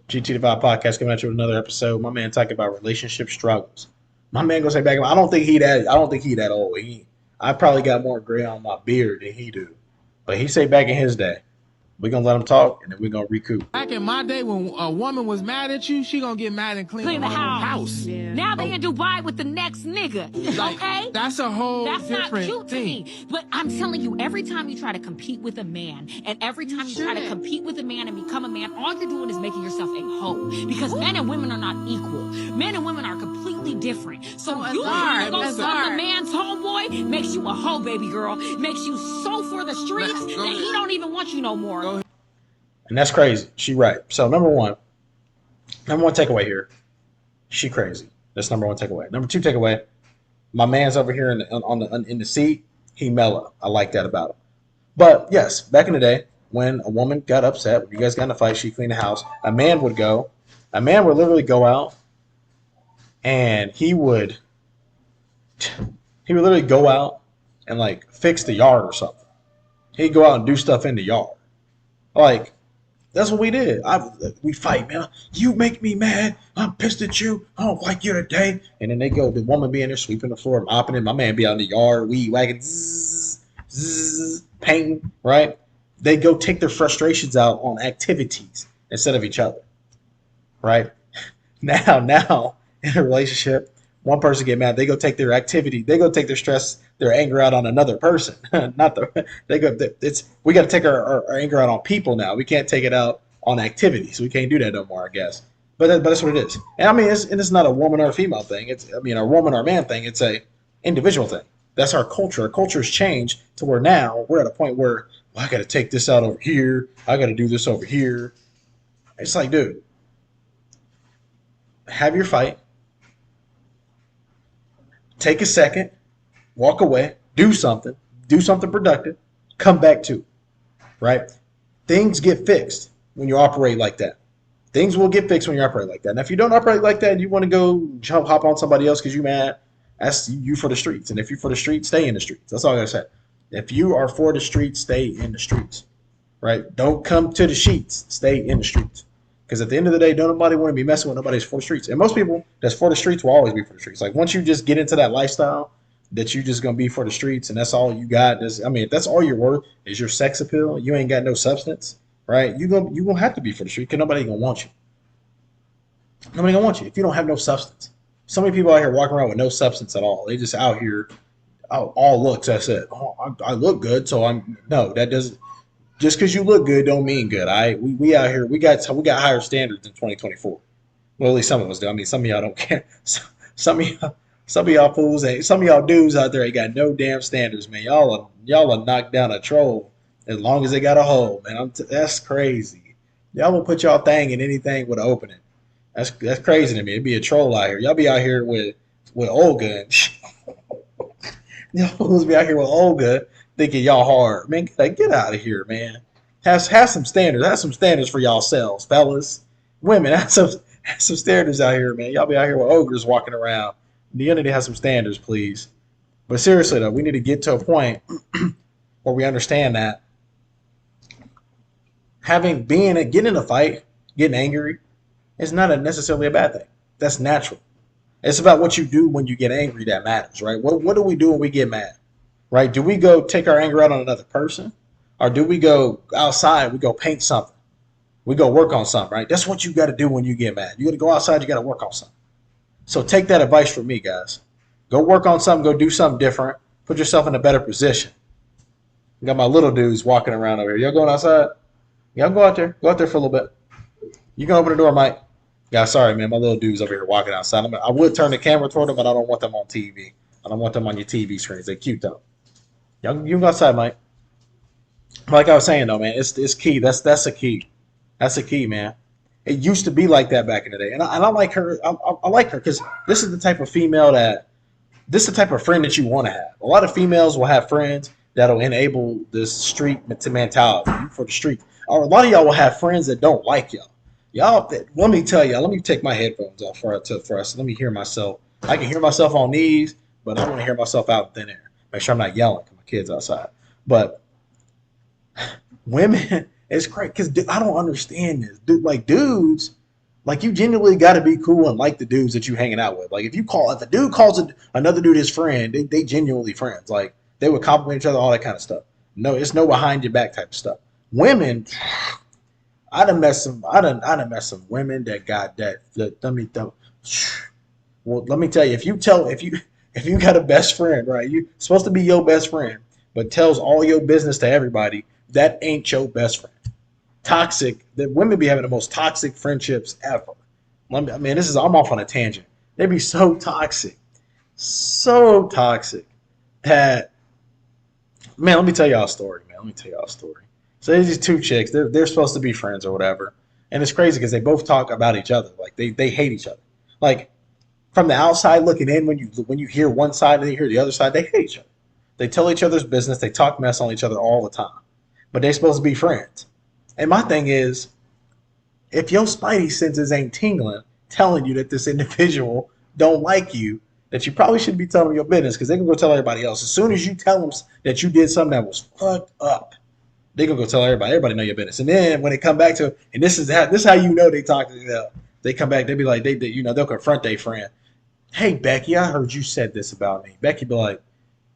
GT Divide Podcast coming at you with another episode. My man talking about relationship struggles. My man gonna say back. I don't think he that. I don't think he that old. I probably got more gray on my beard than he do. But he say back in his day. We're gonna let him talk and then we're gonna recoup. Back in my day, when a woman was mad at you, she gonna get mad and clean the house. Yeah. Now they in Dubai with the next nigga. Okay? That's a whole That's not different cute to thing. me. But I'm telling you, every time you try to compete with a man, and every time you try to compete with a man and become a man, all you're doing is making yourself a hoe. Because men and women are not equal. Men and women are completely different. So you trying to go suck a man's homeboy makes you a hoe, baby girl. Makes you so for the streets that he don't even want you no more. And that's crazy. She right. So number one takeaway here. She crazy. That's number one takeaway. Number two takeaway. My man's over here in the seat. He mellow. I like that about him. But yes, back in the day when a woman got upset, when you guys got in a fight, she cleaned the house. A man would literally go out, and he would literally go out and like fix the yard or something. He'd go out and do stuff in the yard. Like, that's what we did. We fight, man. You make me mad. I'm pissed at you. I don't like you today. And then the woman be in there sweeping the floor, mopping it. My man be out in the yard, weed whacking, painting, right? They go take their frustrations out on activities instead of each other, right? Now in a relationship, one person get mad, they go take their stress, their anger out on another person. We got to take our anger out on people now. We can't take it out on activities. We can't do that no more, I guess. But that's what it is. And I mean, it's not a woman or a female thing. A woman or a man thing. It's a individual thing. That's our culture. Our culture's changed to where now we're at a point where, well, I got to take this out over here. I got to do this over here. It's like, dude, have your fight. Take a second, walk away, do something productive, come back to it, right? Things get fixed when you operate like that. Things will get fixed when you operate like that. And if you don't operate like that and you want to go hop on somebody else because you're mad, that's you for the streets. And if you're for the streets, stay in the streets. That's all I gotta say. If you are for the streets, stay in the streets, right? Don't come to the sheets. Stay in the streets. Because at the end of the day, don't nobody want to be messing with nobody's for the streets. And most people that's for the streets will always be for the streets. Like once you just get into that lifestyle that you just gonna be for the streets and that's all you got. If that's all you're worth is your sex appeal, you ain't got no substance, right? You gonna have to be for the street because nobody gonna want you. Nobody gonna want you if you don't have no substance. So many people out here walking around with no substance at all. They just out here, all looks. That's it. Oh, I look good, so that doesn't. Just because you look good don't mean good. We out here we got higher standards in 2024. Well, at least some of us do. I mean, some of y'all don't care. Some of y'all fools, some of y'all dudes out there ain't got no damn standards, man. Y'all are knock down a troll as long as they got a hole, man. That's crazy. Y'all will put y'all thing in anything with an opening. That's crazy to me. It'd be a troll out here. Y'all be out here with Olga and y'all fools be out here with Olga. Thinking y'all hard, man. Get out of here, man. Have some standards. Have some standards for y'all selves, fellas. Women, have some standards out here, man. Y'all be out here with ogres walking around. The unity has some standards, please. But seriously though, we need to get to a point where we understand that getting in a fight, getting angry, is not necessarily a bad thing. That's natural. It's about what you do when you get angry that matters, right? What do we do when we get mad? Right? Do we go take our anger out on another person? Or do we go outside, we go paint something? We go work on something, right? That's what you got to do when you get mad. You got to go outside, you got to work on something. So take that advice from me, guys. Go work on something, go do something different. Put yourself in a better position. I got my little dudes walking around over here. Y'all going outside? Y'all go out there. Go out there for a little bit. You can open the door, Mike. Yeah, sorry, man. My little dudes over here walking outside. I would turn the camera toward them, but I don't want them on TV. I don't want them on your TV screens. They're cute, though. You can go outside, Mike. Like I was saying, though, man, it's key. That's a key. That's a key, man. It used to be like that back in the day. And I like her. I like her because this is the type of female this is the type of friend that you want to have. A lot of females will have friends that'll enable this street mentality for the street. Or a lot of y'all will have friends that don't like y'all. Let me tell y'all, let me take my headphones off for us. Let me hear myself. I can hear myself on these, but I want to hear myself out in thin air. Make sure I'm not yelling because my kids outside. But women, it's crazy because I don't understand this. Dudes, Like, you genuinely got to be cool and like the dudes that you hanging out with. Like, if a dude calls another dude his friend, they genuinely friends. Like, they would compliment each other, all that kind of stuff. No, it's no behind your back type of stuff. Women, I done met some women that got that. Well, let me tell you, if you got a best friend, right? You supposed to be your best friend, but tells all your business to everybody. That ain't your best friend. Toxic. The women be having the most toxic friendships ever. I mean, I'm off on a tangent. They be so toxic that, man. Let me tell y'all a story, man. So there's these two chicks. They're supposed to be friends or whatever, and it's crazy because they both talk about each other. Like, they hate each other. Like, from the outside looking in, when you hear one side and you hear the other side, they hate each other. They tell each other's business. They talk mess on each other all the time, but they're supposed to be friends. And my thing is, if your spidey senses ain't tingling, telling you that this individual don't like you, that you probably shouldn't be telling them your business, because they can go tell everybody else. As soon as you tell them that you did something that was fucked up, they can go tell everybody. Everybody know your business. And then when they come back to, and this is how you know they talk to them. They come back, they be like, they'll confront their friend. Hey, Becky, I heard you said this about me. Becky be like,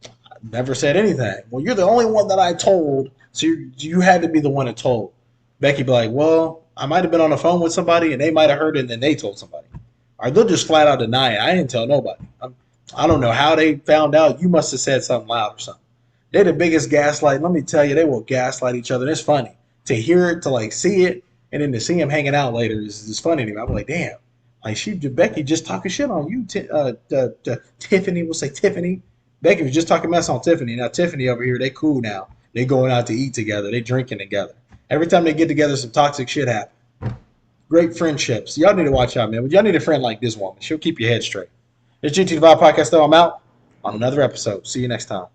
I never said anything. Well, you're the only one that I told, so you had to be the one that told. Becky be like, well, I might have been on the phone with somebody and they might have heard it and then they told somebody. Or they'll just flat out deny it. I didn't tell nobody. I don't know how they found out. You must have said something loud or something. They're the biggest gaslight. Let me tell you, they will gaslight each other. And it's funny. To hear it, to like see it, and then to see them hanging out later is funny to me. I'm like, damn. Like, Becky just talking shit on you. Tiffany, we'll say Tiffany. Becky was just talking mess on Tiffany. Now Tiffany over here, they cool now. They going out to eat together. They drinking together. Every time they get together, some toxic shit happens. Great friendships. Y'all need to watch out, man. But y'all need a friend like this woman. She'll keep your head straight. It's GT Divide Podcast, though. I'm out on another episode. See you next time.